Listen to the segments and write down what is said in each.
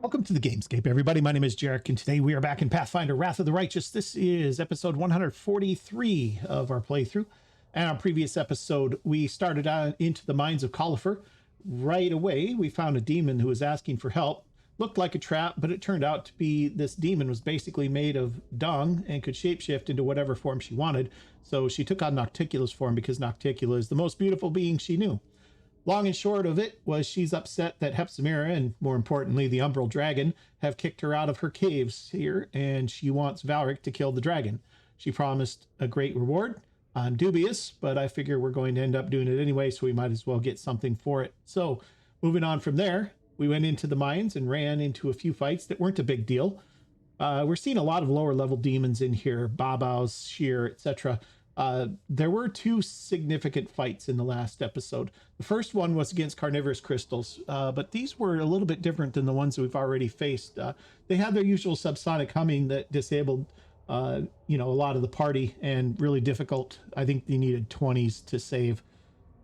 Welcome to the Gamescape, everybody. My name is Jarek, and today we are back in Pathfinder Wrath of the Righteous. This is episode 143 of our playthrough. And our previous episode, we started out into the mines of Colifer. Right away, we found a demon who was asking for help. Looked like a trap, but it turned out to be this demon was basically made of dung and could shapeshift into whatever form she wanted. So she took on Nocticula's form because Nocticula is the most beautiful being she knew. Long and short of it was she's upset that Hepzimera and, more importantly, the Umbral Dragon have kicked her out of her caves here, and she wants Valric to kill the dragon. She promised a great reward. I'm dubious, but I figure we're going to end up doing it anyway, so we might as well get something for it. So, moving on from there, we went into the mines and ran into a few fights that weren't a big deal. We're seeing a lot of lower-level demons in here, Babaus, Sheer, etc. There were two significant fights in the last episode. The first one was against carnivorous crystals, but these were a little bit different than the ones that we've already faced. They had their usual subsonic humming that disabled, a lot of the party, and really difficult. I think they needed 20s to save.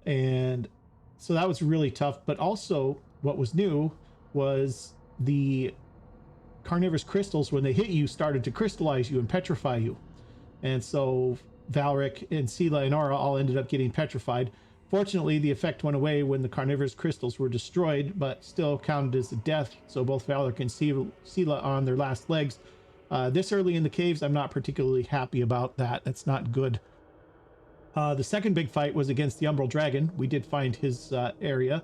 And so that was really tough. But also what was new was the carnivorous crystals, when they hit you, started to crystallize you and petrify you. And so Valric and Sela and Aura all ended up getting petrified. Fortunately, the effect went away when the carnivorous crystals were destroyed, but still counted as a death. So both Valric and Sela are on their last legs. This early in the caves, I'm not particularly happy about that. That's not good. The second big fight was against the Umbral Dragon. We did find his area,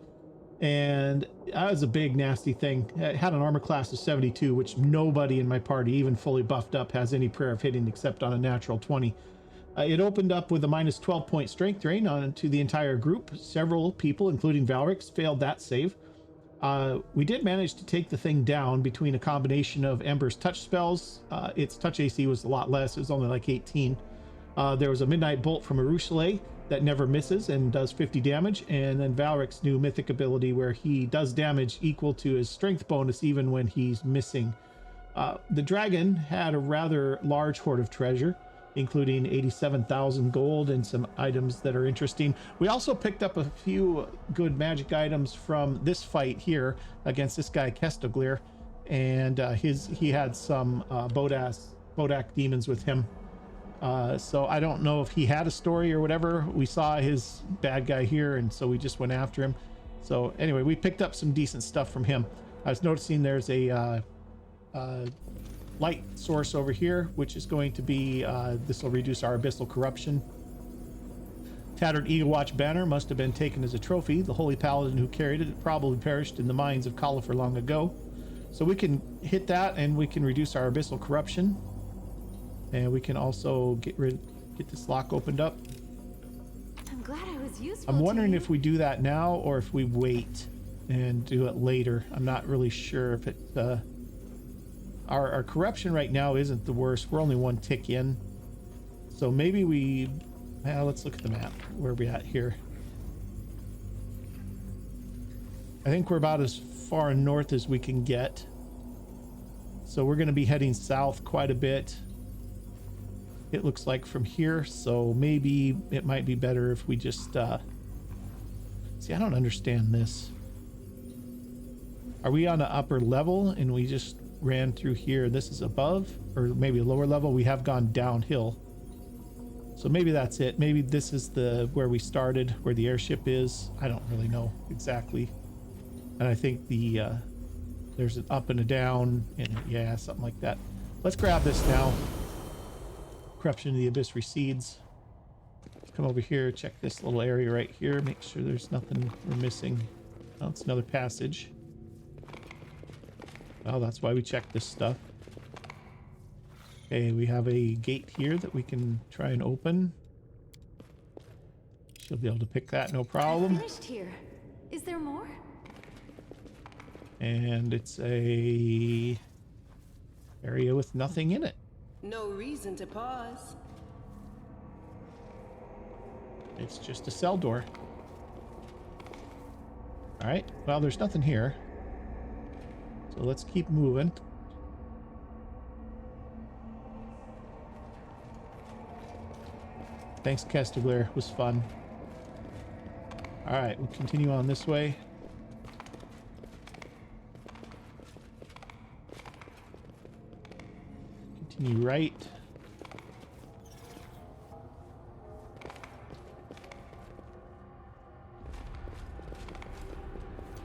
and that was a big, nasty thing. It had an armor class of 72, which nobody in my party, even fully buffed up, has any prayer of hitting except on a natural 20. It opened up with a minus 12-point strength drain onto the entire group. Several people, including Valric, failed that save. We did manage to take the thing down between a combination of Ember's touch spells. Its touch AC was a lot less. It was only like 18. There was a Midnight Bolt from Arushale that never misses and does 50 damage. And then Valric's new mythic ability where he does damage equal to his strength bonus even when he's missing. The dragon had a rather large hoard of treasure, including 87,000 gold and some items that are interesting. We also picked up a few good magic items from this fight here against this guy Kestoglir, and he had some Bodak demons with him. So I don't know if he had a story or whatever. We saw his bad guy here, and so we just went after him. So anyway, we picked up some decent stuff from him. I was noticing there's a light source over here, which is going to be this will reduce our abyssal corruption. Tattered Eagle Watch banner must have been taken as a trophy. The holy paladin who carried it probably perished in the mines of Colifer long ago. So we can hit that and we can reduce our abyssal corruption, and we can also get this lock opened up. I'm glad I was useful. I'm wondering if we do that now or if we wait and do it later. I'm not really sure if it Our corruption right now isn't the worst. We're only one tick in. So maybe let's look at the map. Where are we at here? I think we're about as far north as we can get. So we're going to be heading south quite a bit, it looks like, from here. So maybe it might be better if we just... See, I don't understand this. Are we on the upper level and we just ran through here? This is above, or maybe a lower level. We have gone downhill, so maybe that's it. Maybe this is where we started, where the airship is. I don't really know exactly. And I think there's an up and a down, and yeah, something like that. Let's grab this now. Corruption of the abyss recedes. Come over here, check this little area right here, make sure there's nothing we're missing. Oh, it's another passage. Well, that's why we check this stuff. Okay, we have a gate here that we can try and open. She'll be able to pick that, no problem. I finished here. Is there more? And it's a area with nothing in it. No reason to pause. It's just a cell door. All right, well, there's nothing here. So let's keep moving. Thanks, Kestoglir. It was fun. All right, we'll continue on this way. Continue right.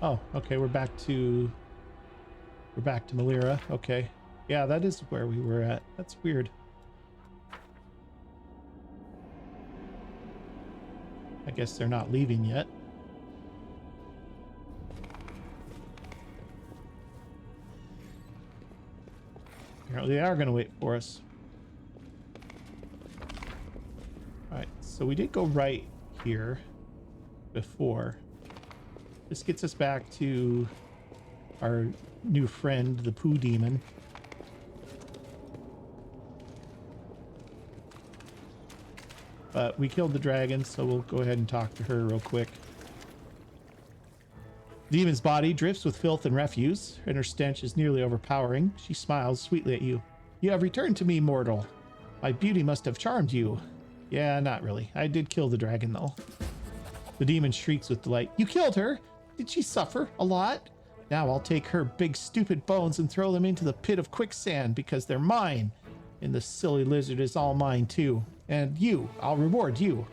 Oh, okay, we're back to Malira. Okay. Yeah, that is where we were at. That's weird. I guess they're not leaving yet. Apparently they are going to wait for us. Alright, so we did go right here before. This gets us back to our new friend, the poo demon. But we killed the dragon, so we'll go ahead and talk to her real quick. The demon's body drifts with filth and refuse, and her stench is nearly overpowering. She smiles sweetly at you. You have returned to me, mortal. My beauty must have charmed you. Yeah, not really. I did kill the dragon, though. The demon shrieks with delight. You killed her? Did she suffer a lot? Now I'll take her big stupid bones and throw them into the pit of quicksand because they're mine. And the silly lizard is all mine too. And you, I'll reward you.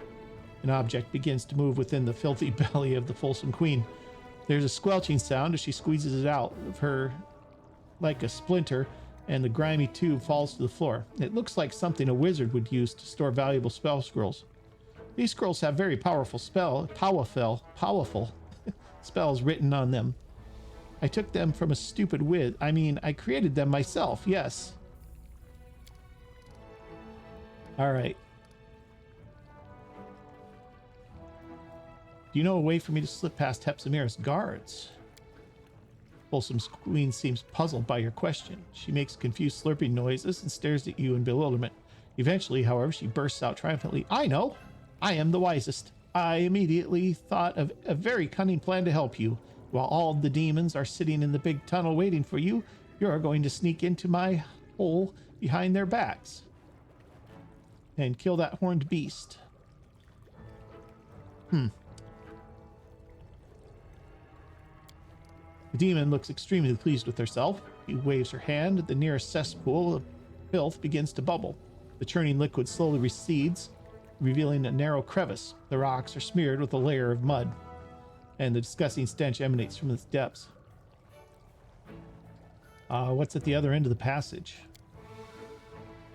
An object begins to move within the filthy belly of the Folsom Queen. There's a squelching sound as she squeezes it out of her like a splinter, and the grimy tube falls to the floor. It looks like something a wizard would use to store valuable spell scrolls. These scrolls have very powerful spells written on them. I took them from a stupid wizard. I created them myself, yes. Alright. Do you know a way for me to slip past Hepzibah's guards? Folsom's Queen seems puzzled by your question. She makes confused slurping noises and stares at you in bewilderment. Eventually, however, she bursts out triumphantly. I know! I am the wisest. I immediately thought of a very cunning plan to help you. While all the demons are sitting in the big tunnel waiting for you, you're going to sneak into my hole behind their backs and kill that horned beast. The demon looks extremely pleased with herself. She waves her hand. The nearest cesspool of filth begins to bubble. The churning liquid slowly recedes, revealing a narrow crevice. The rocks are smeared with a layer of mud, and the disgusting stench emanates from its depths. What's at the other end of the passage?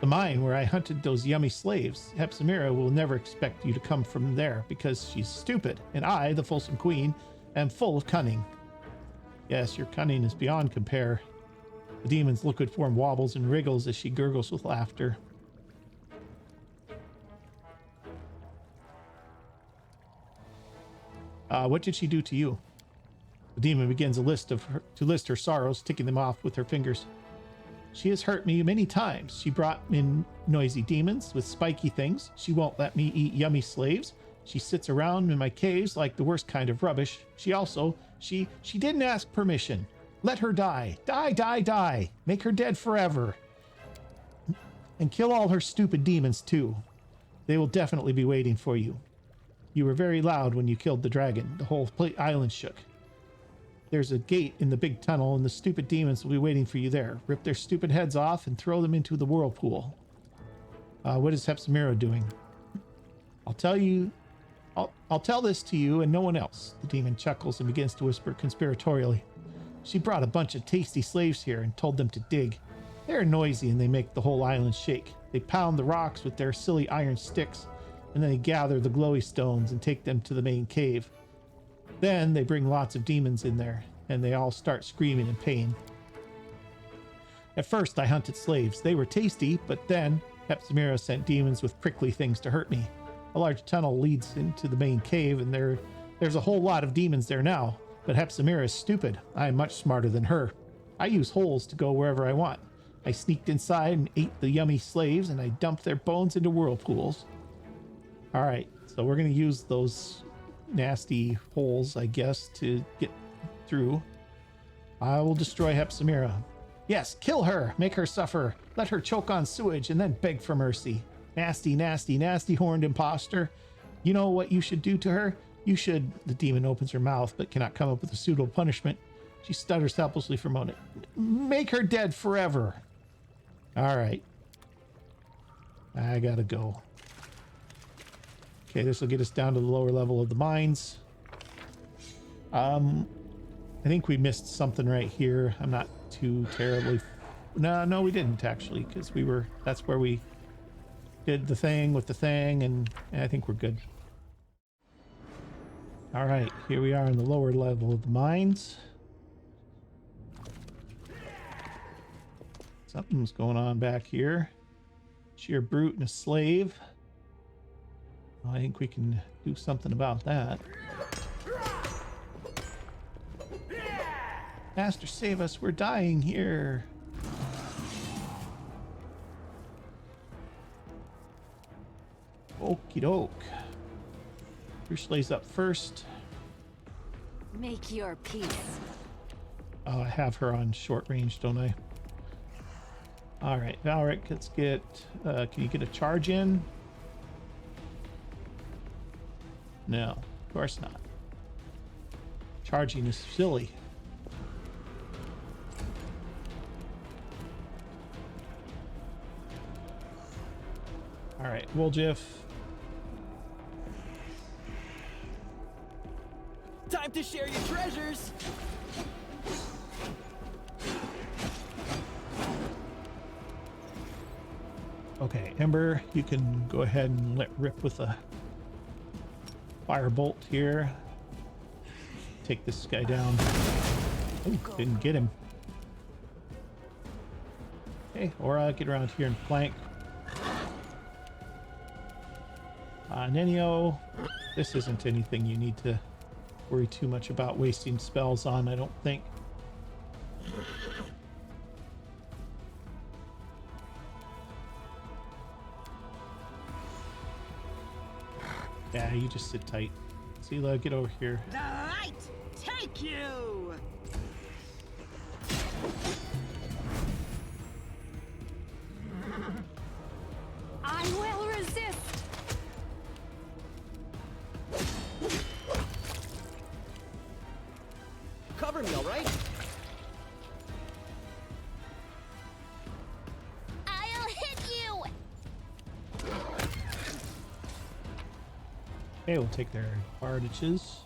The mine where I hunted those yummy slaves. Hepzibah will never expect you to come from there because she's stupid, and I, the Folsom Queen, am full of cunning. Yes, your cunning is beyond compare. The demon's liquid form wobbles and wriggles as she gurgles with laughter. What did she do to you? The demon begins to list her sorrows, ticking them off with her fingers. She has hurt me many times. She brought in noisy demons with spiky things. She won't let me eat yummy slaves. She sits around in my caves like the worst kind of rubbish. She didn't ask permission. Let her die. Die, die, die. Make her dead forever. And kill all her stupid demons too. They will definitely be waiting for you. You were very loud when you killed the dragon. The whole island shook. There's a gate in the big tunnel, and the stupid demons will be waiting for you there. Rip their stupid heads off and throw them into the whirlpool. What is Hepzibah doing? I'll tell this to you and no one else. The demon chuckles and begins to whisper conspiratorially. She brought a bunch of tasty slaves here and told them to dig. They're noisy and they make the whole island shake. They pound the rocks with their silly iron sticks, and then they gather the glowy stones and take them to the main cave. Then they bring lots of demons in there, and they all start screaming in pain. At first I hunted slaves. They were tasty, but then Hepzibah sent demons with prickly things to hurt me. A large tunnel leads into the main cave, and there's a whole lot of demons there now. But Hepzibah is stupid. I am much smarter than her. I use holes to go wherever I want. I sneaked inside and ate the yummy slaves, and I dumped their bones into whirlpools. Alright, so we're going to use those nasty holes, I guess, to get through. I will destroy Hepzibah. Yes, kill her. Make her suffer. Let her choke on sewage and then beg for mercy. Nasty, nasty, nasty horned imposter. You know what you should do to her? You should... The demon opens her mouth but cannot come up with a suitable punishment. She stutters helplessly for a moment. Make her dead forever. All right. I gotta go. Okay, this will get us down to the lower level of the mines. I think we missed something right here. I'm not too terribly... No, we didn't actually, because that's where we did the thing with the thing, and I think we're good. All right, here we are in the lower level of the mines. Something's going on back here. Sheer brute and a slave. Well, I think we can do something about that. Master, save us. We're dying here. Okie doke. Bruce lays up first. Make your peace. Oh, I have her on short range, don't I? All right, Valric, let's get... can you get a charge in? No, of course not. Charging is silly. All right, Woljif. Time to share your treasures! Okay, Ember, you can go ahead and let rip with a firebolt here. Take this guy down. Oh, didn't get him. Okay, Aura, get around here and flank. Nenio, this isn't anything you need to worry too much about wasting spells on, I don't think. Yeah, you just sit tight. Sela, get over here. The light take you! I will resist. Cover me, all right? I'll hit you. Okay, we'll take their bardages.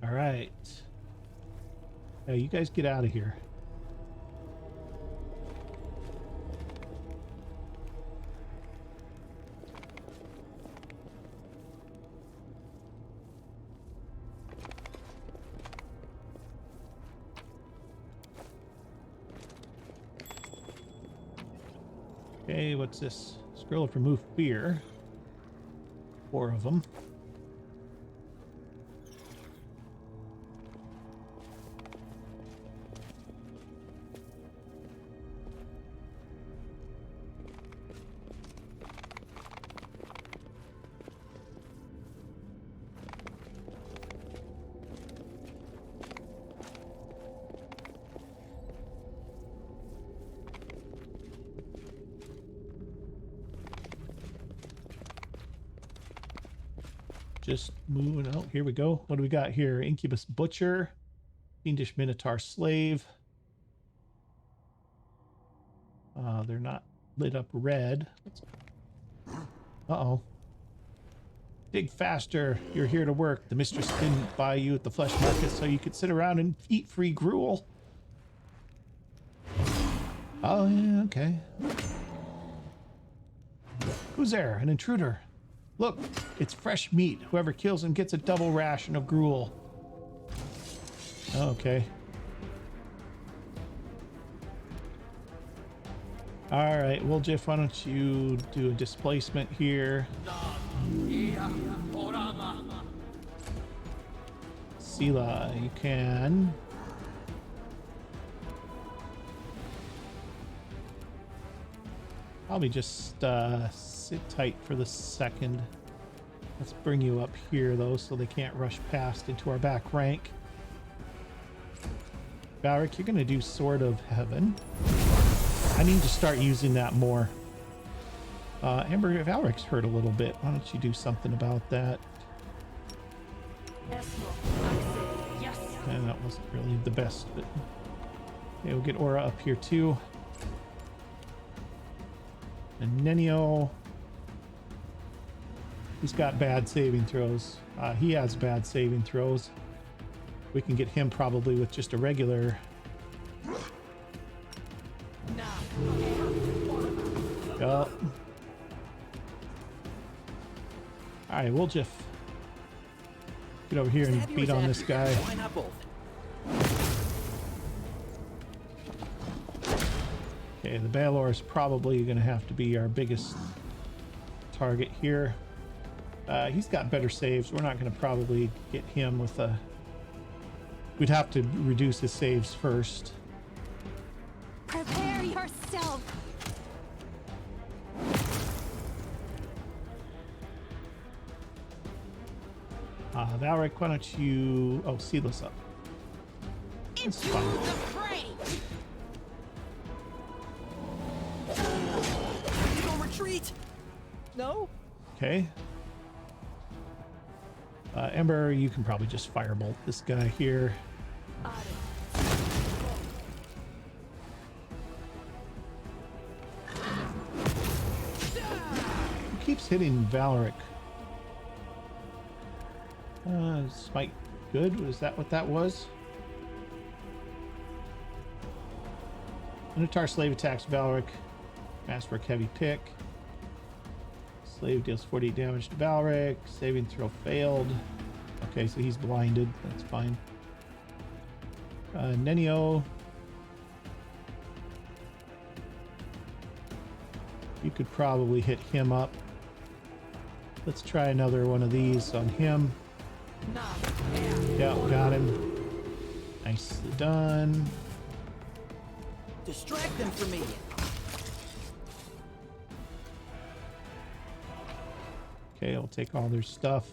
All right. Now you guys get out of here. Okay, what's this? Scroll of remove fear. 4 of them. Just moving out. Here we go. What do we got here? Incubus Butcher. Fiendish Minotaur Slave. They're not lit up red. Uh-oh. Dig faster. You're here to work. The mistress didn't buy you at the flesh market so you could sit around and eat free gruel. Oh, yeah, okay. Who's there? An intruder. Look, it's fresh meat. Whoever kills him gets a double ration of gruel. Okay. All right, well, Jeff, why don't you do a displacement here? Sela, you can. Probably just sit tight for the second. Let's bring you up here, though, so they can't rush past into our back rank. Valric, you're going to do Sword of Heaven. I need to start using that more. Amber, Valric's hurt a little bit. Why don't you do something about that? And that wasn't really the best, but... Okay, we'll get Aura up here, too. And Nenio, he's got bad saving throws. He has bad saving throws. We can get him probably with just a regular. Yup. Alright, we'll just get over here and beat on this guy. Why not both? Okay, the Balor is probably going to have to be our biggest target here. He's got better saves. We're not going to probably get him with a... We'd have to reduce his saves first. Prepare yourself. Valric, why don't you... Oh, Seedless up. Into It's fine. the fray! You don't retreat. No. Okay. Ember, you can probably just firebolt this guy here. Who keeps hitting Valric? Smite good? Was that what that was? Minotaur slave attacks Valric. Masterwork heavy pick. Slave deals 48 damage to Valric. Saving throw failed. Okay, so he's blinded. That's fine. Nenio. You could probably hit him up. Let's try another one of these on him. Yeah, got him. Nicely done. Distract them from me. Okay, I'll take all their stuff.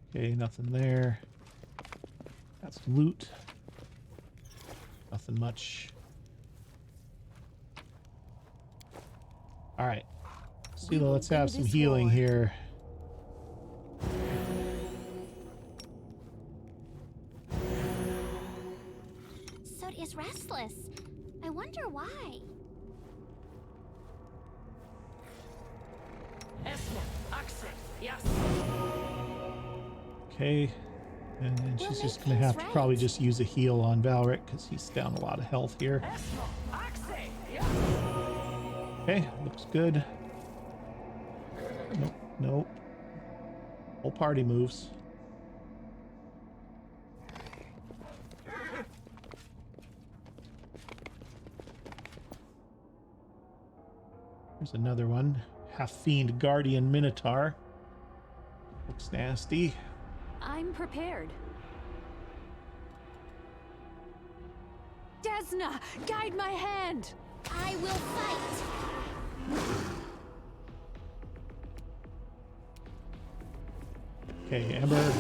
Okay, nothing there. Got some loot. Nothing much. All right. Sela, let's have some healing here. Sod is restless. I wonder why. Okay. And then she's just going to have to probably just use a heal on Valric because he's down a lot of health here. Okay, looks good. Nope, nope. Whole party moves. There's another one. Half-fiend Guardian Minotaur. Looks nasty. I'm prepared. Desna, guide my hand. I will fight. Okay, Ember.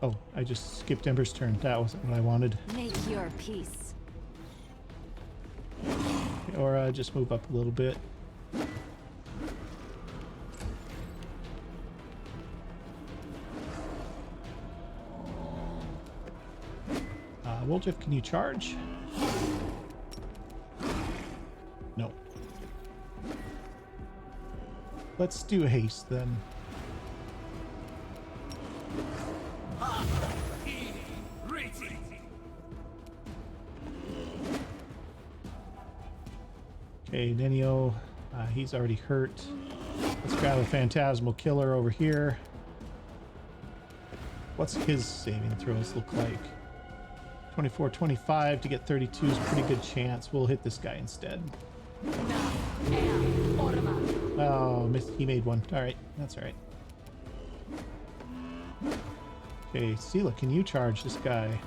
Oh, I just skipped Ember's turn. That wasn't what I wanted. Make your peace. Okay, or just move up a little bit. Woljif, can you charge? No. Let's do haste then. Okay, Nenio, he's already hurt. Let's grab a Phantasmal Killer over here. What's his saving throws look like? 24, 25 to get 32 is a pretty good chance. We'll hit this guy instead. Oh, he made one. All right, that's all right. Okay, Sela, can you charge this guy?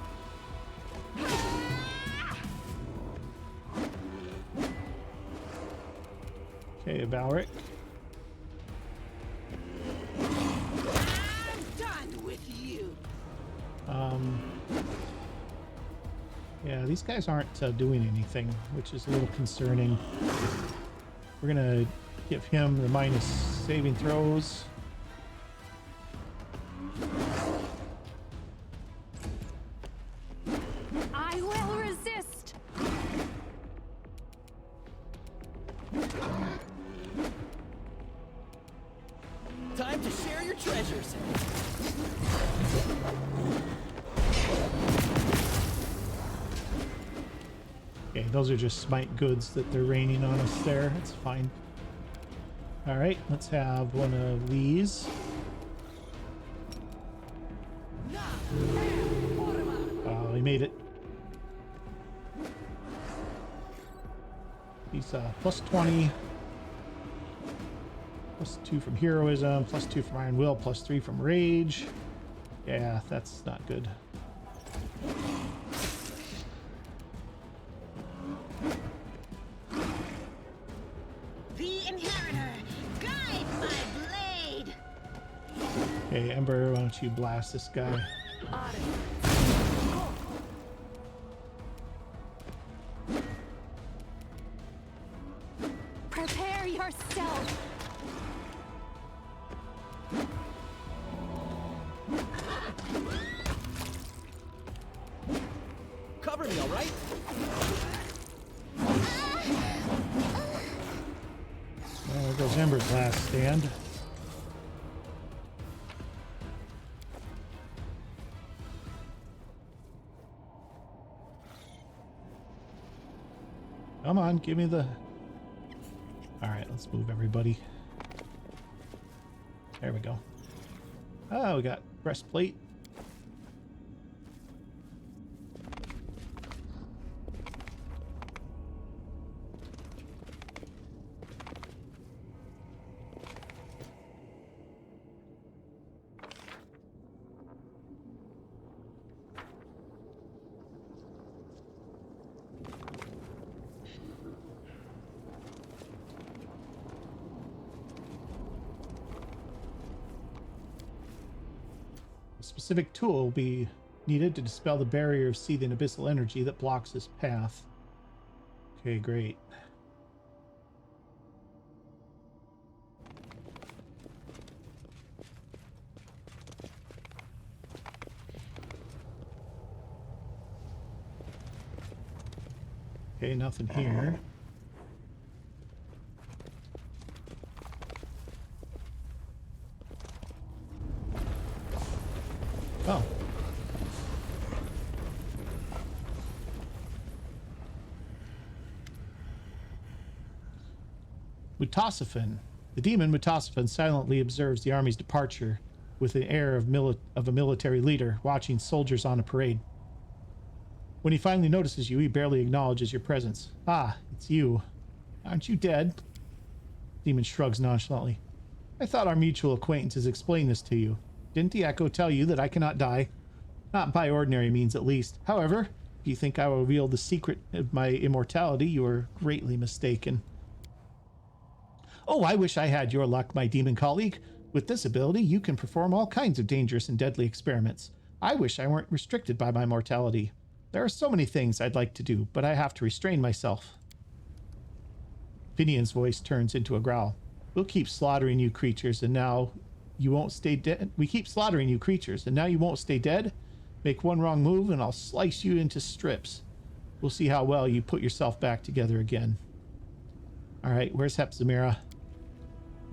Okay, Valric. I'm done with you. Yeah, these guys aren't doing anything, which is a little concerning. We're gonna give him the minus saving throws. I will resist. Time to share your treasures. Okay, those are just smite goods that they're raining on us there. It's fine. All right, let's have one of these. Oh, we made it. He's plus 20. Plus 2 from heroism, plus 2 from iron will, plus 3 from rage. Yeah, that's not good. The inheritor, guide my blade. Okay, Ember, why don't you blast this guy? Prepare yourself. Cover me, all right? Well, there goes Ember's last stand. Come on, give me the... All right, let's move everybody. There we go. Oh, we got breastplate. Specific tool will be needed to dispel the barrier of seething abyssal energy that blocks this path. Okay, great. Okay, nothing here. Oh. Mutasafan. The demon Mutasafan silently observes the army's departure with the air of a military leader watching soldiers on a parade. When he finally notices you, he barely acknowledges your presence. Ah, it's you. Aren't you dead? The demon shrugs nonchalantly. I thought our mutual acquaintances explained this to you. Didn't the echo tell you that I cannot die? Not by ordinary means, at least. However, if you think I will reveal the secret of my immortality, you are greatly mistaken. Oh, I wish I had your luck, my demon colleague. With this ability, you can perform all kinds of dangerous and deadly experiments. I wish I weren't restricted by my mortality. There are so many things I'd like to do, but I have to restrain myself. Finian's voice turns into a growl. We'll keep slaughtering you creatures, and now you won't stay dead. We keep slaughtering you creatures, and now you won't stay dead? Make one wrong move, and I'll slice you into strips. We'll see how well you put yourself back together again. All right, where's Hepzimira?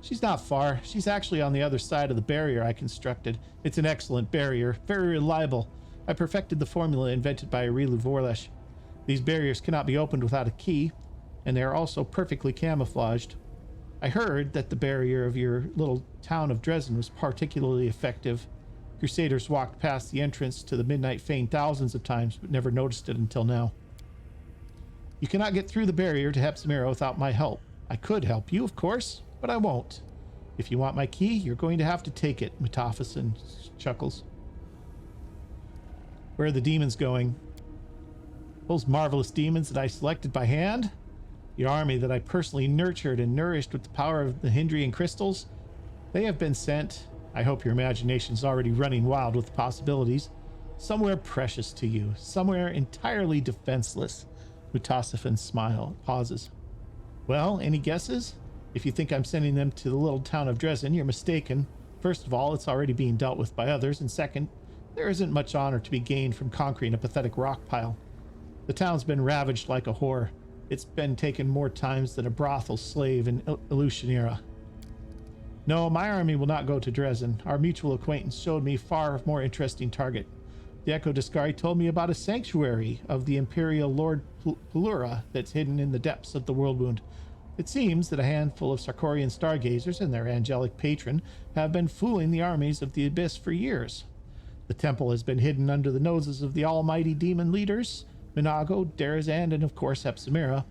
She's not far. She's actually on the other side of the barrier I constructed. It's an excellent barrier, very reliable. I perfected the formula invented by Arilu Vorlesh. These barriers cannot be opened without a key, and they are also perfectly camouflaged. I heard that the barrier of your little town of Dresden was particularly effective. Crusaders walked past the entrance to the Midnight Fane thousands of times, but never noticed it until now. You cannot get through the barrier to Hepzimira without my help. I could help you, of course, but I won't. If you want my key, you're going to have to take it, Mutasafan chuckles. Where are the demons going? Those marvelous demons that I selected by hand? The army that I personally nurtured and nourished with the power of the Hindrian crystals? They have been sent. I hope your imagination's already running wild with possibilities. Somewhere precious to you, somewhere entirely defenseless. Mutasafan's smile pauses. Well, any guesses? If you think I'm sending them to the little town of Dresden, you're mistaken. First of all, it's already being dealt with by others, and second, there isn't much honor to be gained from conquering a pathetic rock pile. The town's been ravaged like a whore. It's been taken more times than a brothel slave in Illusionera. No, my army will not go to Dresden. Our mutual acquaintance showed me far more interesting target. The Echo Discari told me about a sanctuary of the Imperial Lord Plura that's hidden in the depths of the world wound. It seems that a handful of Sarkorian stargazers and their angelic patron have been fooling the armies of the Abyss for years. The temple has been hidden under the noses of the almighty demon leaders, Minago, Darazan, and of course Hepsimera.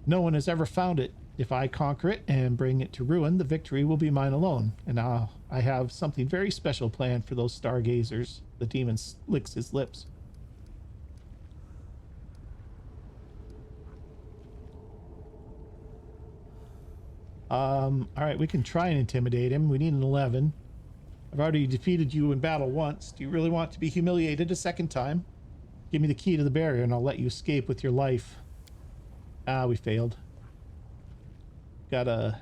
No one has ever found it. If I conquer it and bring it to ruin, the victory will be mine alone. And now I have something very special planned for those stargazers. The demon licks his lips. All right, we can try and intimidate him. We need an 11. I've already defeated you in battle once. Do you really want to be humiliated a second time? Give me the key to the barrier and I'll let you escape with your life. Ah, we failed. Got a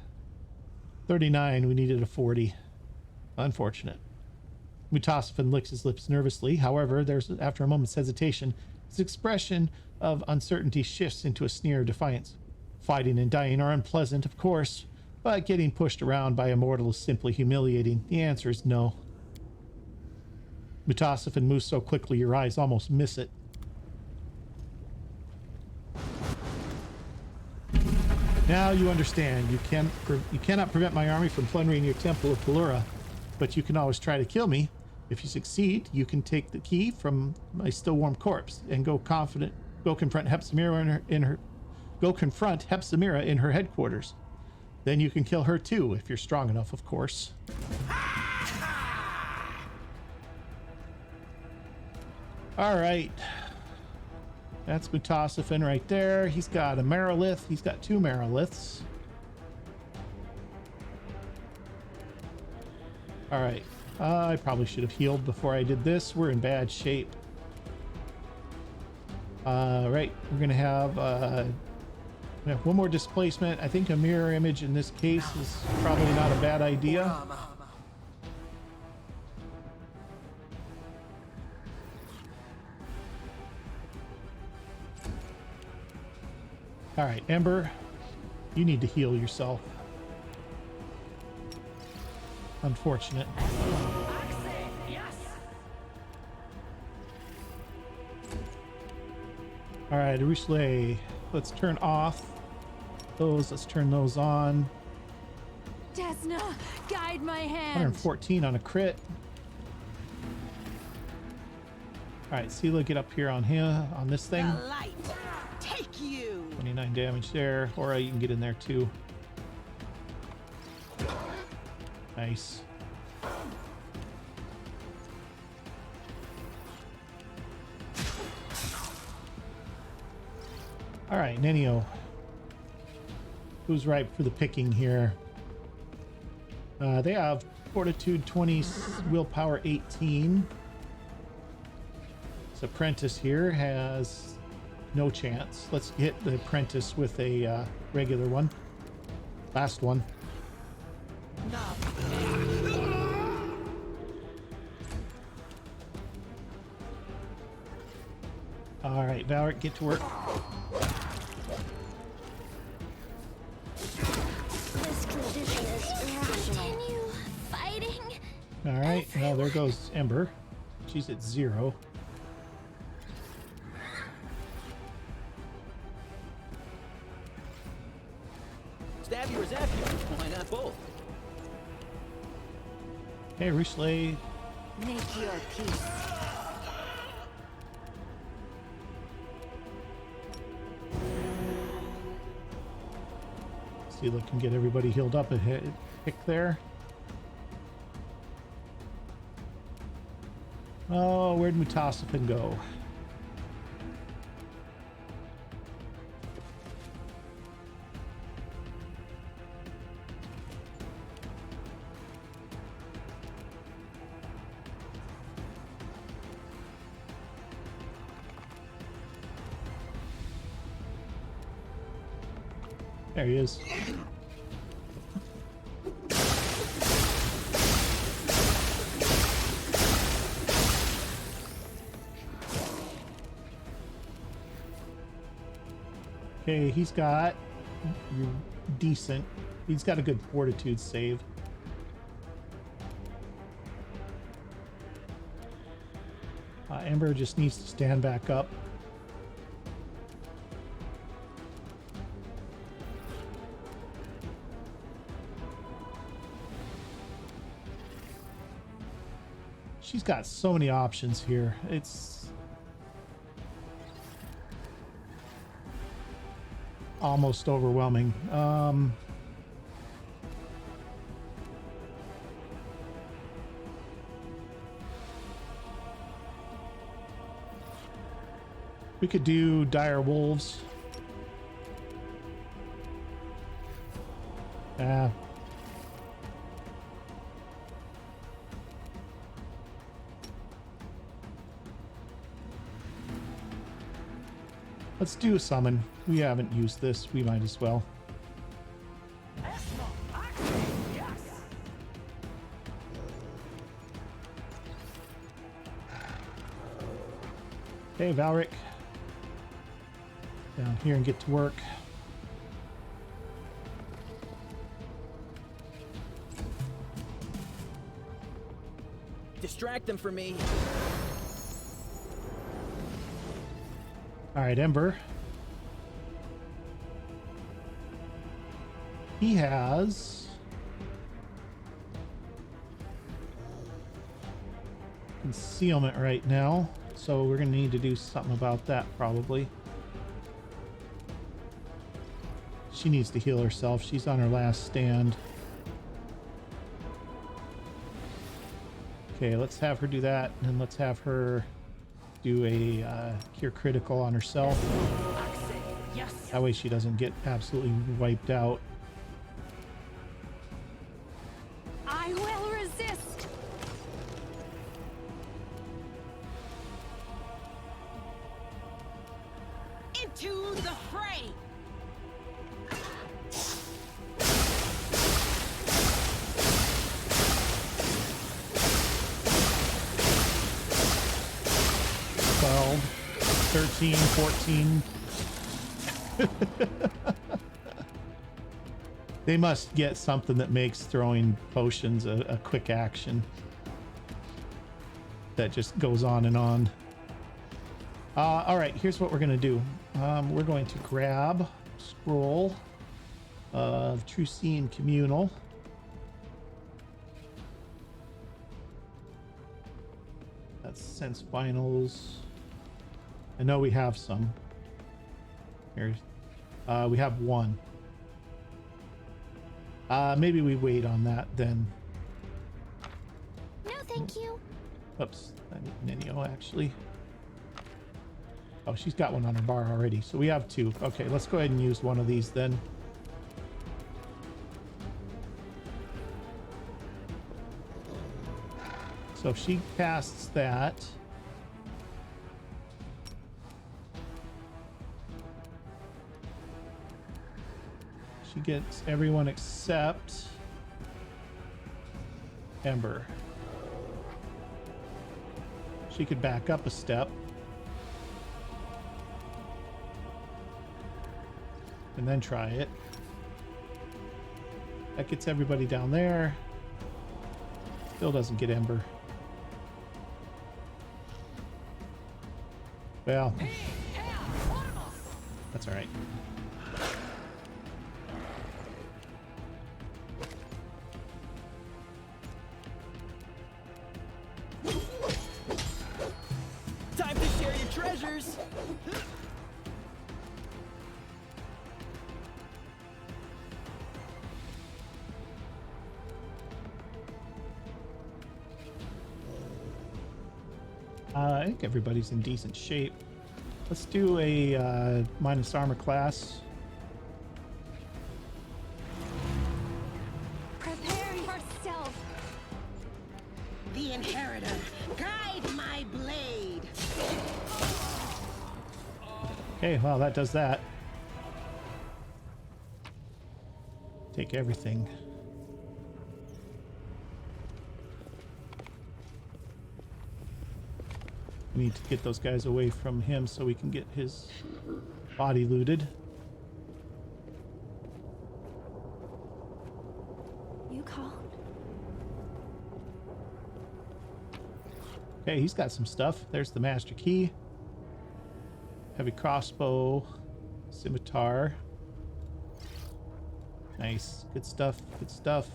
39. We needed a 40. Unfortunate. Mutasafan licks his lips nervously. However, after a moment's hesitation, his expression of uncertainty shifts into a sneer of defiance. Fighting and dying are unpleasant, of course, but getting pushed around by a mortal is simply humiliating. The answer is no. Mutasafan moves so quickly your eyes almost miss it. Now you understand. You cannot prevent my army from plundering your temple of Pelura, but you can always try to kill me. If you succeed, you can take the key from my still warm corpse and go confront Hepsimera in her headquarters. Then you can kill her too, if you're strong enough, of course. All right. That's Mutasafan right there. He's got a Merilith. He's got 2 Meriliths. All right. I probably should have healed before I did this. We're in bad shape. Right. We're going to have one more displacement. I think a mirror image in this case is probably not a bad idea. All right, Ember, you need to heal yourself. Unfortunate. All right, Rochelet, let's turn off those. Let's turn those on. Desna, guide my hand. 114 on a crit. All right, Sela, get up here on this thing. The light, take you. 29 damage there. Aura, you can get in there too. Nice. All right, Nenio. Who's ripe for the picking here? They have Fortitude 20, Willpower 18. This apprentice here has no chance. Let's hit the apprentice with a regular one. Last one. All right, Valric, get to work. This condition is irrational. Continue fighting. All right, now there goes Ember. She's at 0. Stab you or zap you? Why not both? Hey, Rochelet. Make your peace. See if I can get everybody healed up and pick there. Oh, where'd Mutasafan go? There he is. Okay, he's got decent. He's got a good fortitude save. Ember just needs to stand back up. She's got so many options here. It's almost overwhelming. We could do Dire Wolves. Let's do a summon. We haven't used this. We might as well. Okay, Valric. Down here and get to work. Distract them for me. All right, Ember. He has concealment right now, so we're gonna need to do something about that probably. She needs to heal herself. She's on her last stand. Okay, let's have her do that, and then let's have her do a cure critical on herself. That way she doesn't get absolutely wiped out. I will resist. Into the fray. Twelve, 13, 14. They must get something that makes throwing potions a quick action that just goes on and on. All right, here's what we're gonna do. We're going to grab scroll of True Seeing Communal. That's Sense Finals. I know we have some. Here's, we have one. Maybe we wait on that then. No, thank you. Oops, I need Ninio actually. Oh, she's got one on her bar already, so we have two. Okay, let's go ahead and use one of these then. So if she casts that, she gets everyone except Ember. She could back up a step and then try it. That gets everybody down there. Still doesn't get Ember. Well, that's all right. Time to share your treasures. I think everybody's in decent shape. Let's do a minus armor class. Prepare yourself. The inheritor. Guide my blade. Okay, well, that does that. Take everything. We need to get those guys away from him so we can get his body looted. You called. Okay, he's got some stuff. There's the master key. Heavy crossbow. Scimitar. Nice. Good stuff. Good stuff.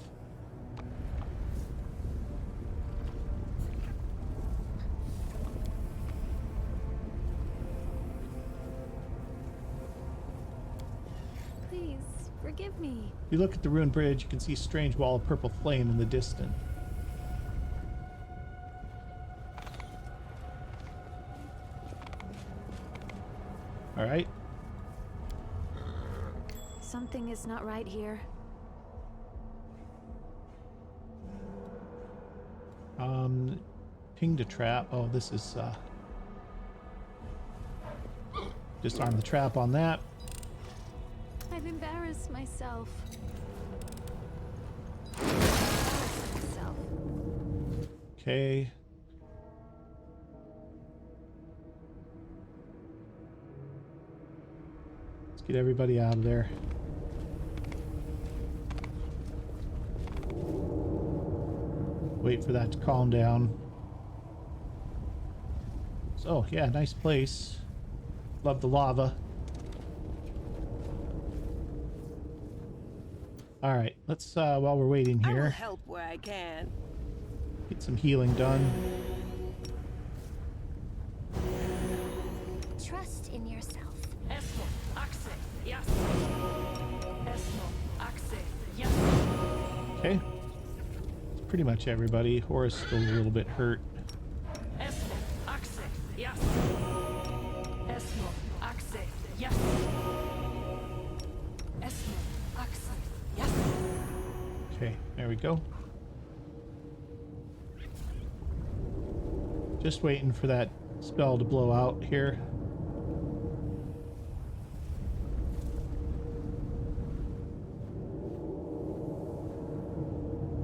Please, forgive me. If you look at the ruined bridge, you can see a strange wall of purple flame in the distance. All right. Something is not right here. Pinged a trap. Oh, this is disarm the trap on that. I've embarrassed myself. Myself. Okay. Let's get everybody out of there. Wait for that to calm down. So, yeah, nice place. Love the lava. All right, let's, while we're waiting I will here, help where I can. get some healing done. Trust in yourself. Okay. It's pretty much everybody. Horace still a little bit hurt. Okay, there we go. Just waiting for that spell to blow out here.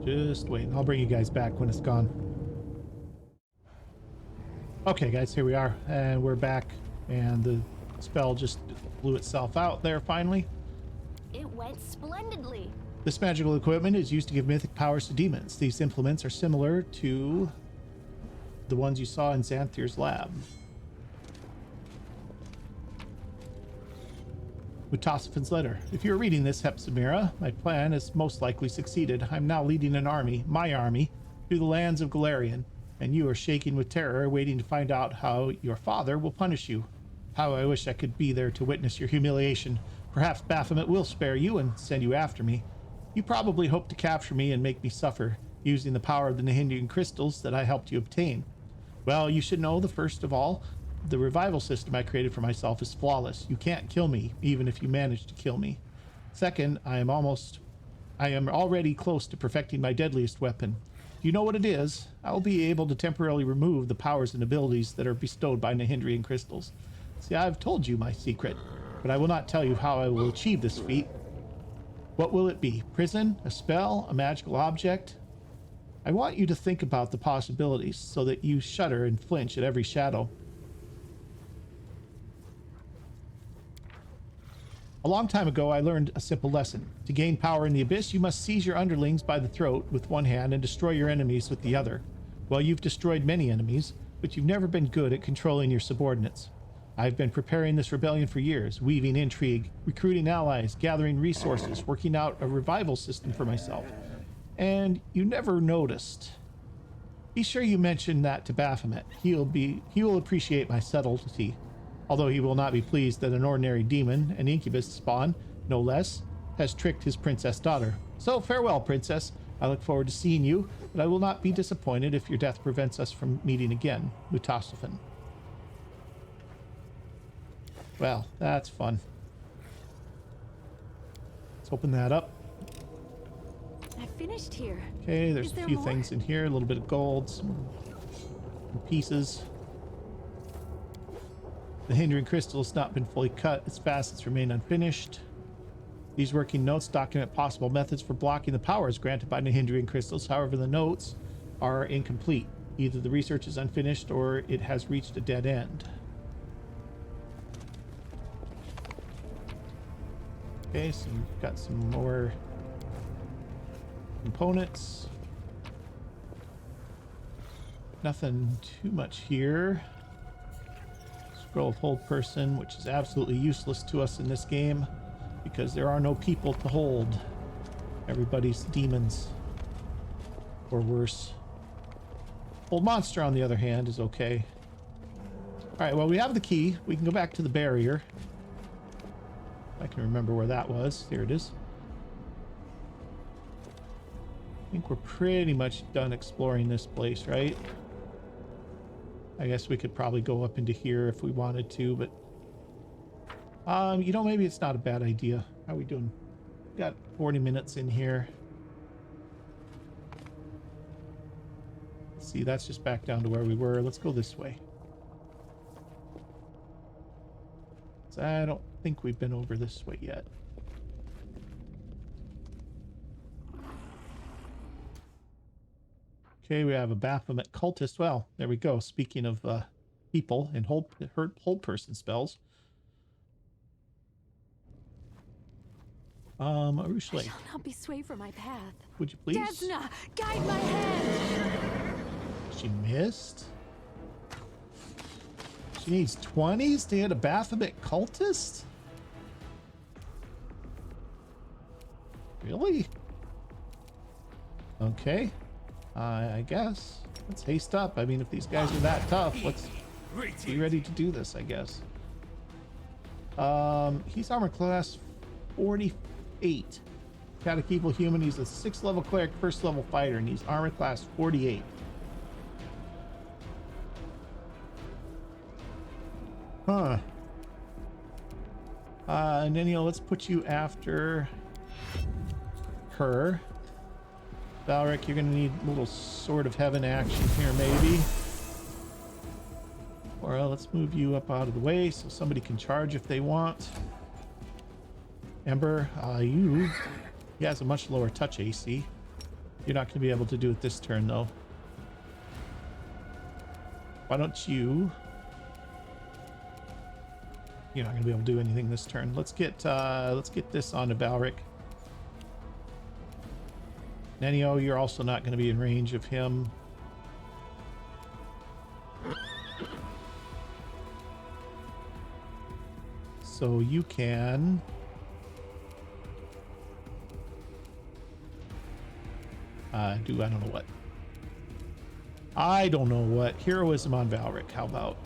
Just waiting. I'll bring you guys back when it's gone. Okay, guys, here we are. And we're back. And the spell just blew itself out there finally. It went splendidly. This magical equipment is used to give mythic powers to demons. These implements are similar to the ones you saw in Xanthir's lab. Mutasafan's letter. If you're reading this, Hepzibah, my plan has most likely succeeded. I'm now leading an army, my army, through the lands of Galarian, and you are shaking with terror, waiting to find out how your father will punish you. How I wish I could be there to witness your humiliation. Perhaps Baphomet will spare you and send you after me. You probably hope to capture me and make me suffer, using the power of the Nahindrian crystals that I helped you obtain. Well, you should know, the first of all, the revival system I created for myself is flawless. You can't kill me, even if you manage to kill me. Second, I am already close to perfecting my deadliest weapon. Do you know what it is? I will be able to temporarily remove the powers and abilities that are bestowed by Nahindrian crystals. See, I've told you my secret, but I will not tell you how I will achieve this feat. What will it be? Prison? A spell? A magical object? I want you to think about the possibilities so that you shudder and flinch at every shadow. A long time ago, I learned a simple lesson. To gain power in the Abyss, you must seize your underlings by the throat with one hand and destroy your enemies with the other. Well, you've destroyed many enemies, but you've never been good at controlling your subordinates. I've been preparing this rebellion for years, weaving intrigue, recruiting allies, gathering resources, working out a revival system for myself. And you never noticed. Be sure you mention that to Baphomet. He will appreciate my subtlety. Although he will not be pleased that an ordinary demon, an incubus spawn, no less, has tricked his princess daughter. So farewell, princess. I look forward to seeing you, but I will not be disappointed if your death prevents us from meeting again. Mutasafan. Well, that's fun. Let's open that up. I finished here. Okay, there's Is a there few more? things in here. A little bit of gold, some pieces. The hindering crystal has not been fully cut. Its facets remain unfinished. These working notes document possible methods for blocking the powers granted by the hindering crystals. However, the notes are incomplete. Either the research is unfinished or it has reached a dead end. Okay, so we've got some more components. Nothing too much here. Scroll of hold person, which is absolutely useless to us in this game because there are no people to hold. Everybody's demons. Or worse. Hold monster, on the other hand, is okay. Alright, well, we have the key. We can go back to the barrier. I can remember where that was. There it is. I think we're pretty much done exploring this place, right? I guess we could probably go up into here if we wanted to, but you know, maybe it's not a bad idea. How are we doing? Got 40 minutes in here. Let's see, that's just back down to where we were. Let's go this way. So I don't think we've been over this way yet. Okay, we have a Baphomet cultist. Well, there we go. Speaking of people and hold person spells. Arushle. I shall not be swayed from my path. Would you please? Desna, guide my hand. She missed. She needs 20s to hit a Baphomet cultist? Really? Okay. I guess. Let's haste up. I mean, if these guys are that tough, let's be ready to do this, I guess. He's armor class 48. Catecheval human. He's a 6th level cleric, 1st level fighter, and he's armor class 48. Huh. And then, you know, let's put you after her. Valric, you're gonna need a little Sword of Heaven action here, maybe. Or let's move you up out of the way so somebody can charge if they want. Ember, he has a much lower touch AC. You're not gonna be able to do it this turn, though. Why don't you? You're not gonna be able to do anything this turn. Let's get this onto Valric. Nenio, you're also not going to be in range of him. So you can... do I don't know what. I don't know what. Heroism on Valric. How about?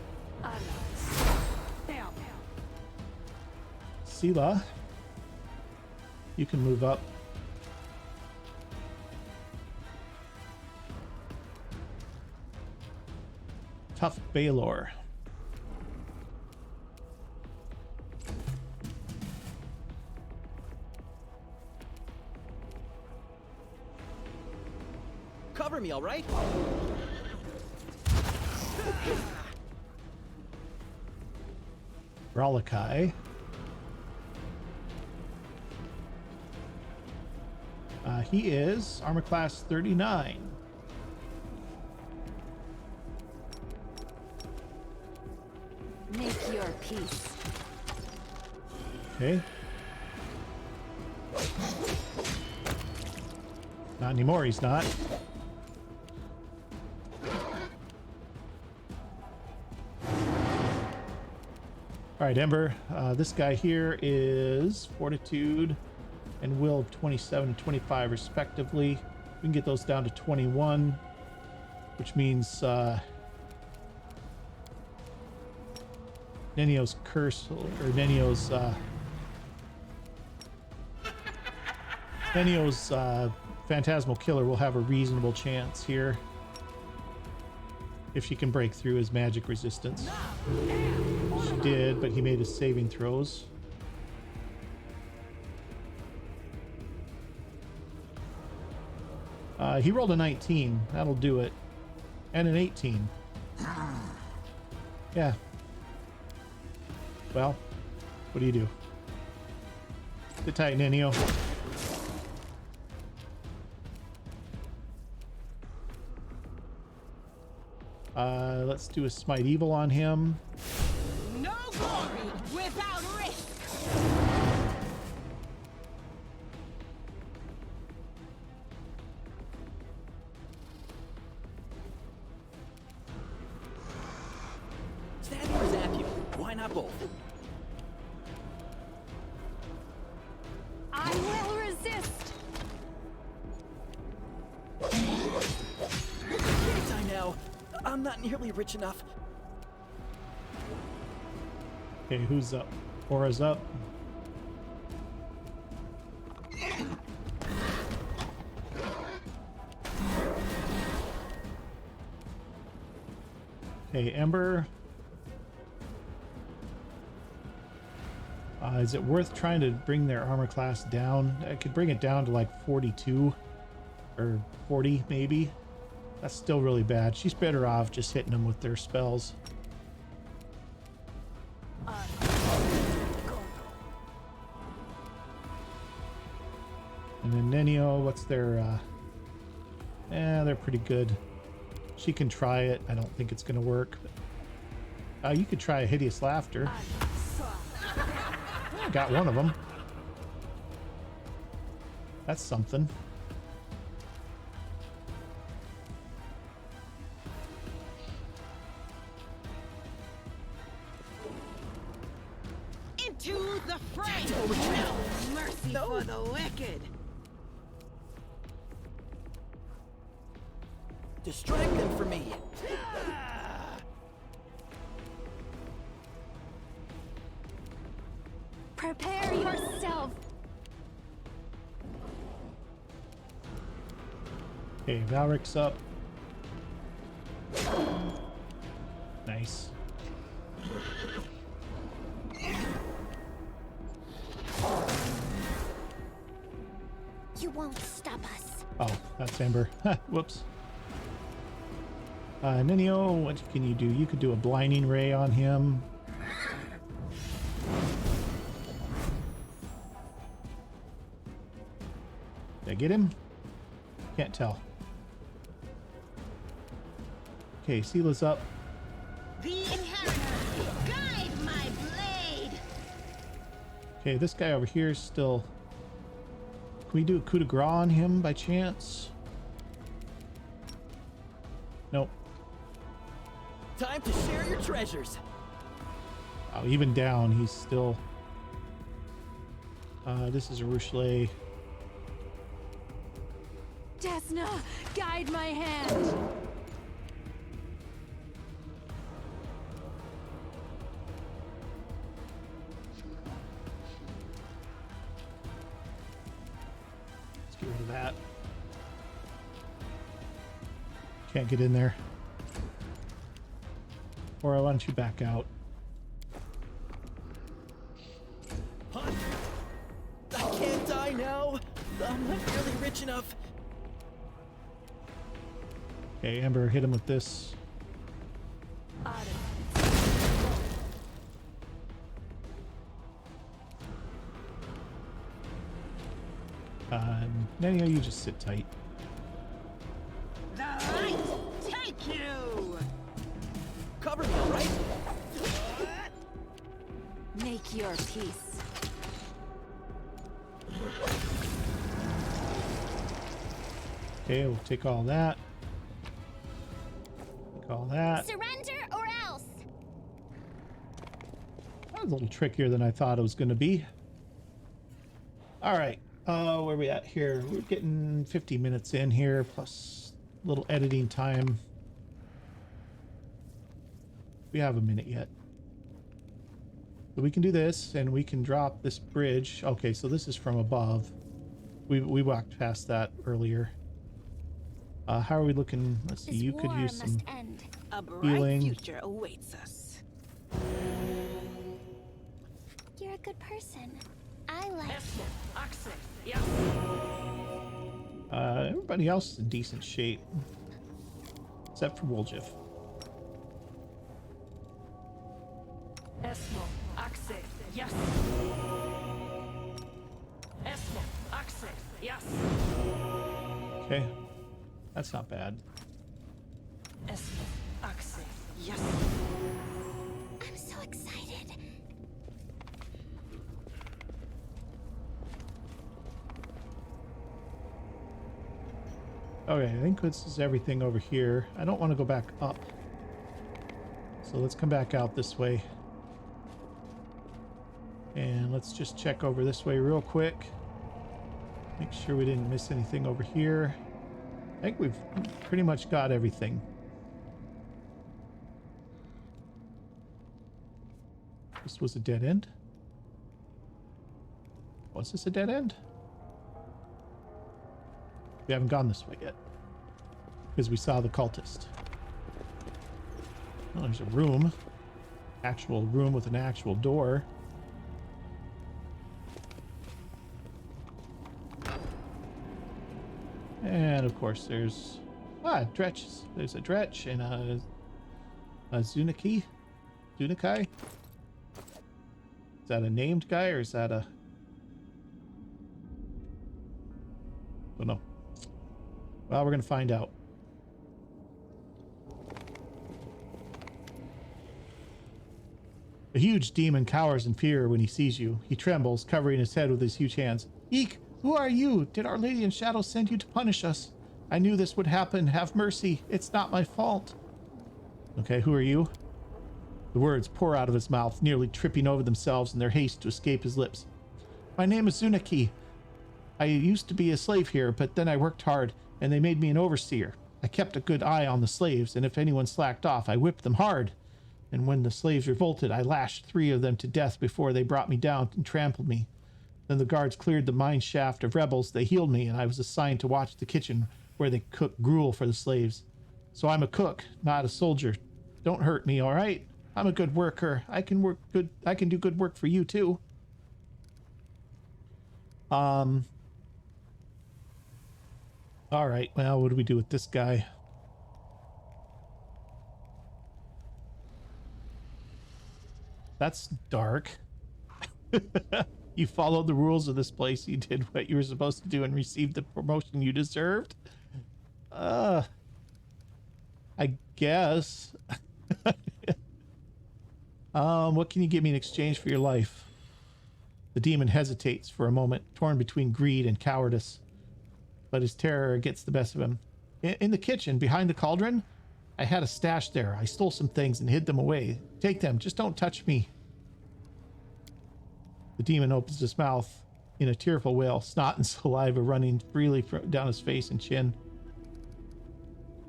Sela, you can move up. Tough Baylor. Cover me, all right? Ralakai. He is armor class 39. Make your peace. Okay. Not anymore, he's not. All right, Ember. This guy here is Fortitude and Will of 27 and 25 respectively. We can get those down to 21, which means Nenio's curse, or Nenio's Phantasmal Killer will have a reasonable chance here if she can break through his magic resistance. She did, but he made his saving throws. He rolled a 19. That'll do it. And an 18. Yeah. Well, what do you do? Sit tight, Nenio. Let's do a Smite Evil on him. No glory without risk. I'm not nearly rich enough. Okay, who's up? Aura's up. Okay, Ember. Is it worth trying to bring their armor class down? I could bring it down to like 42 or 40 maybe. That's still really bad. She's better off just hitting them with their spells. And then Nenio, what's their they're pretty good. She can try it. I don't think it's gonna work. You could try a hideous laughter. Got one of them. That's something. Into the fray! No mercy for the wicked! Distract them for me. Prepare yourself. Okay, Valric's up. Nice. You won't stop us. Oh, that's Ember. Whoops. Nenio, what can you do? You could do a blinding ray on him. Did I get him? Can't tell. Okay, Sela's up. The inheritor, guide my blade! Okay, this guy over here is still... Can we do a coup de grace on him by chance? Nope. Time to share your treasures. Oh, even down, he's still... this is a Rochelet. Desna, guide my hand. Let's get rid of that. Can't get in there. Or why don't you back out? Hunt! I can't die now. I'm not nearly rich enough. Okay, Amber, hit him with this. Nenio, you just sit tight. The light take you! Cover me, all right? Make your peace. Okay, we'll take all that. Take all that. Surrender or else. That was a little trickier than I thought it was going to be. All right. Where are we at here? We're getting 50 minutes in here, plus a little editing time. We have a minute yet. But we can do this, and we can drop this bridge. Okay, so this is from above. We walked past that earlier. How are we looking? Let's see. This You could war use some must end. A bright healing. future awaits us. You're a good person. I like everybody else is in decent shape. Except for Woljif. Okay. That's not bad. I'm so excited. Okay, I think this is everything over here. I don't want to go back up. So let's come back out this way. And let's just check over this way real quick. Make sure we didn't miss anything over here. I think we've pretty much got everything. This was a dead end. Was this a dead end? We haven't gone this way yet. Because we saw the cultist. Oh, there's a room. Actual room with an actual door. And of course there's dretches. There's a dretch and a Zunaki. Zunakai? Is that a named guy or is that a... Don't know. Well, we're gonna find out. A huge demon cowers in fear when he sees you. He trembles, covering his head with his huge hands. Eek! Who are you? Did Our Lady in Shadow send you to punish us? I knew this would happen. Have mercy. It's not my fault. Okay, who are you? The words pour out of his mouth, nearly tripping over themselves in their haste to escape his lips. My name is Zunaki. I used to be a slave here, but then I worked hard, and they made me an overseer. I kept a good eye on the slaves, and if anyone slacked off, I whipped them hard. And when the slaves revolted, I lashed 3 of them to death before they brought me down and trampled me. Then the guards cleared the mine shaft of rebels. They healed me, and I was assigned to watch the kitchen where they cook gruel for the slaves. So I'm a cook, not a soldier. Don't hurt me, all right? I'm a good worker. I can do good work for you too. All right. Well, what do we do with this guy? That's dark. You followed the rules of this place. You did what you were supposed to do and received the promotion you deserved. I guess. What can you give me in exchange for your life? The demon hesitates for a moment, torn between greed and cowardice, but his terror gets the best of him. In the kitchen, behind the cauldron, I had a stash there. I stole some things and hid them away. Take them. Just don't touch me. The demon opens his mouth in a tearful wail, snot and saliva running freely down his face and chin.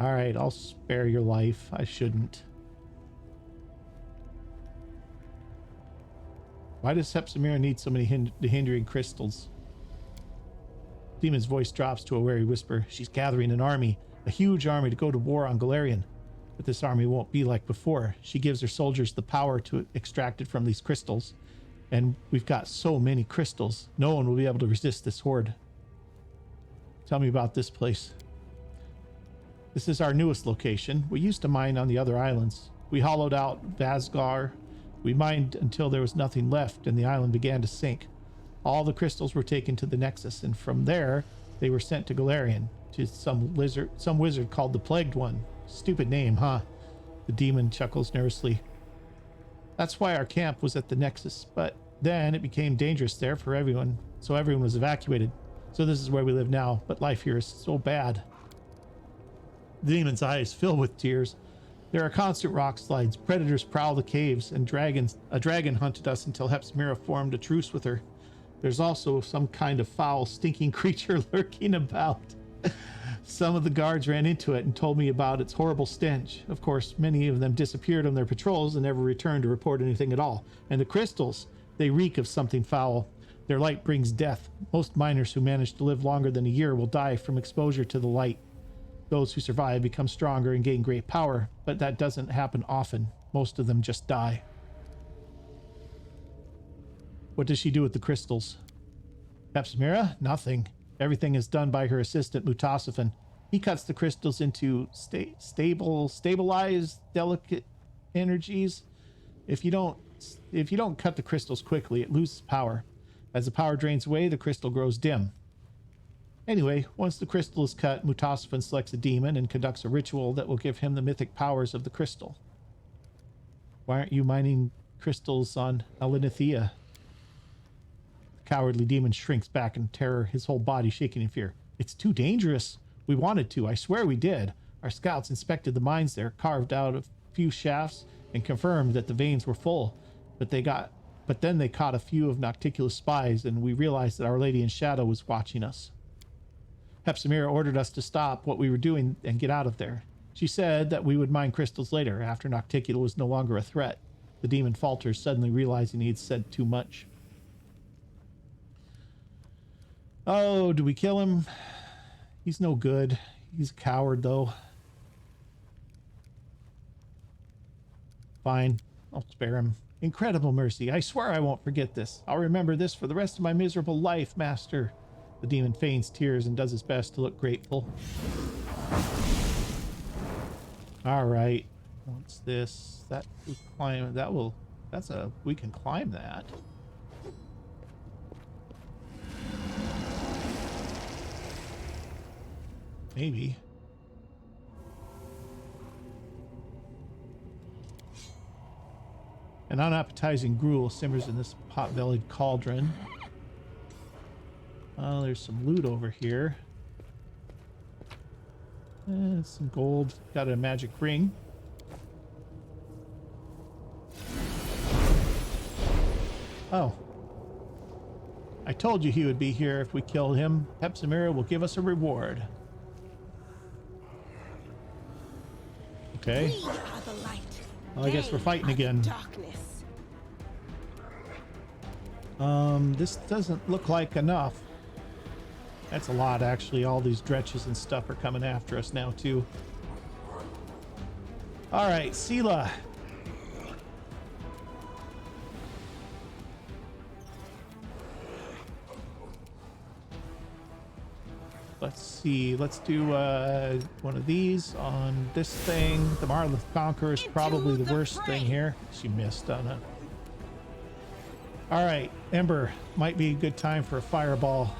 All right, I'll spare your life. I shouldn't. Why does Hepzibah need so many hindering crystals? Demon's voice drops to a wary whisper. She's gathering an army, a huge army to go to war on Galarian. But this army won't be like before. She gives her soldiers the power to extract it from these crystals. And we've got so many crystals. No one will be able to resist this horde. Tell me about this place. This is our newest location. We used to mine on the other islands. We hollowed out Vazgar. We mined until there was nothing left and the island began to sink. All the crystals were taken to the Nexus, and from there they were sent to Galarian, to some wizard called the Plagued One. Stupid name, huh? The demon chuckles nervously. That's why our camp was at the Nexus, but then it became dangerous there for everyone, so everyone was evacuated. So this is where we live now, but life here is so bad. The demon's eyes fill with tears. There are constant rock slides, predators prowl the caves, and a dragon hunted us until Hepzibah formed a truce with her. There's also some kind of foul, stinking creature lurking about. Some of the guards ran into it and told me about its horrible stench. Of course, many of them disappeared on their patrols and never returned to report anything at all. And the crystals, they reek of something foul. Their light brings death. Most miners who manage to live longer than a year will die from exposure to the light. Those who survive become stronger and gain great power, but that doesn't happen often. Most of them just die. What does she do with the crystals? Hepzibah? Nothing. Everything is done by her assistant, Mutasafan. He cuts the crystals into stabilized, delicate energies. If you don't cut the crystals quickly, it loses power. As the power drains away, the crystal grows dim. Anyway, once the crystal is cut, Mutasafan selects a demon and conducts a ritual that will give him the mythic powers of the crystal. Why aren't you mining crystals on Alinithia? The cowardly demon shrinks back in terror, his whole body shaking in fear. It's too dangerous. We wanted to. I swear we did. Our scouts inspected the mines there, carved out a few shafts, and confirmed that the veins were full. But then they caught a few of Nocticula's spies, and we realized that Our Lady in Shadow was watching us. Hepzibah ordered us to stop what we were doing and get out of there. She said that we would mine crystals later, after Nocticula was no longer a threat. The demon falters, suddenly realizing he had said too much. Oh, do we kill him? He's no good. He's a coward, though. Fine. I'll spare him. Incredible mercy. I swear I won't forget this. I'll remember this for the rest of my miserable life, Master. The demon feigns tears and does his best to look grateful. All right. What's this? That we climb. That will. That's a. We can climb that. Maybe. An unappetizing gruel simmers in this pot-bellied cauldron. Oh, there's some loot over here. Some gold. Got a magic ring. Oh. I told you he would be here if we killed him. Hepzimira will give us a reward. Okay. We are the light. Well, I guess we're fighting They are the again. darkness. This doesn't look like enough. That's a lot, actually. All these dretches and stuff are coming after us now, too. All right, Sela. Let's see. Let's do one of these on this thing. The Marlith Conqueror is probably the worst thing here. She missed on it. All right, Ember. Might be a good time for a fireball.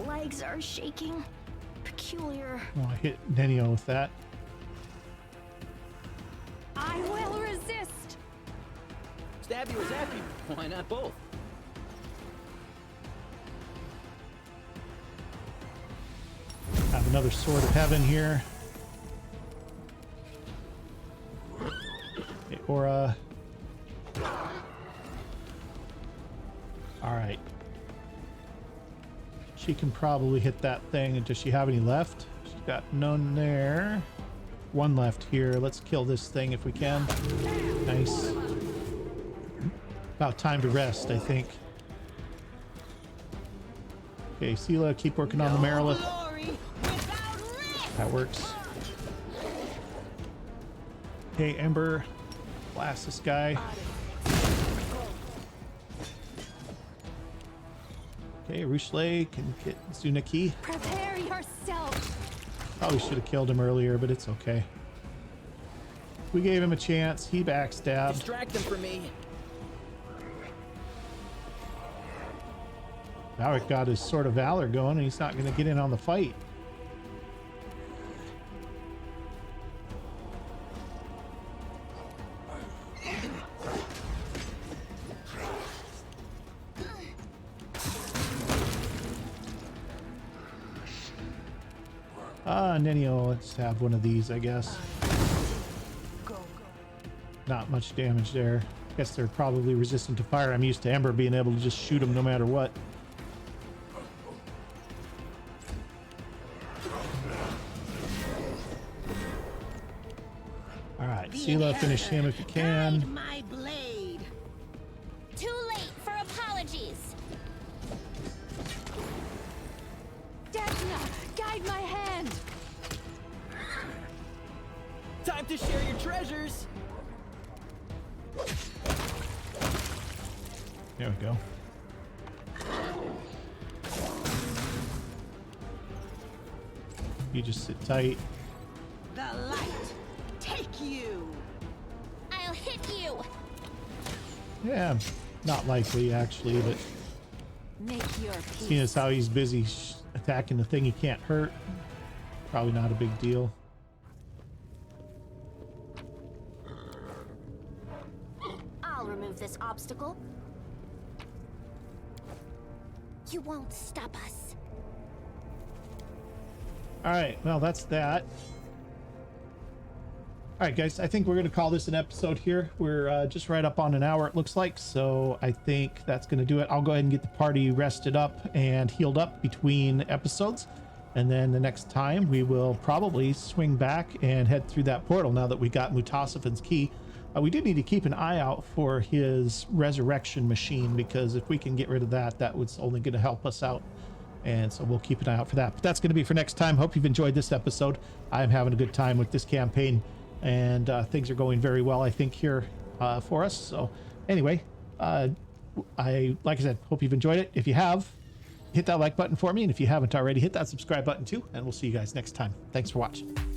Legs are shaking. Peculiar. Oh, I hit Nenio with that. I will resist. Stabby or zappy? Why not both? Have another Sword of Heaven here. Okay, Aura. All right. She can probably hit that thing. Does she have any left? She's got none there. One left here. Let's kill this thing if we can. Nice. About time to rest, I think. Okay, Sela, keep working on the Marilith. That works. Okay, Ember, blast this guy. Okay, Rushle can get Zunaki. Prepare yourself. Probably should have killed him earlier, but it's okay. We gave him a chance. He backstabbed. Distract them from me. Valric got his Sword of Valor going, and he's not going to get in on the fight. Nenio, let's have one of these, I guess. Not much damage there. Guess they're probably resistant to fire. I'm used to Ember being able to just shoot them no matter what. All right, Sela, finish him if you can. My blade. Too late for apologies. Desna, guide my hand. Time to share your treasures. There we go. You just sit tight. The light. Take you. I'll hit you. Yeah, not likely actually, but Make your peace. seeing as how he's busy attacking the thing he can't hurt, probably not a big deal. I'll remove this obstacle. You won't stop us. All right, well, that's that. All right, guys, I think we're going to call this an episode here. We're just right up on an hour, it looks like. So I think that's going to do it. I'll go ahead and get the party rested up and healed up between episodes. And then the next time we will probably swing back and head through that portal now that we got Mutasafan's key. We do need to keep an eye out for his resurrection machine, because if we can get rid of that, that was only going to help us out. And so we'll keep an eye out for that. But that's going to be for next time. Hope you've enjoyed this episode. I'm having a good time with this campaign, and things are going very well, I think, here for us. So anyway, like I said, hope you've enjoyed it. If you have, hit that like button for me. And if you haven't already, hit that subscribe button too. And we'll see you guys next time. Thanks for watching.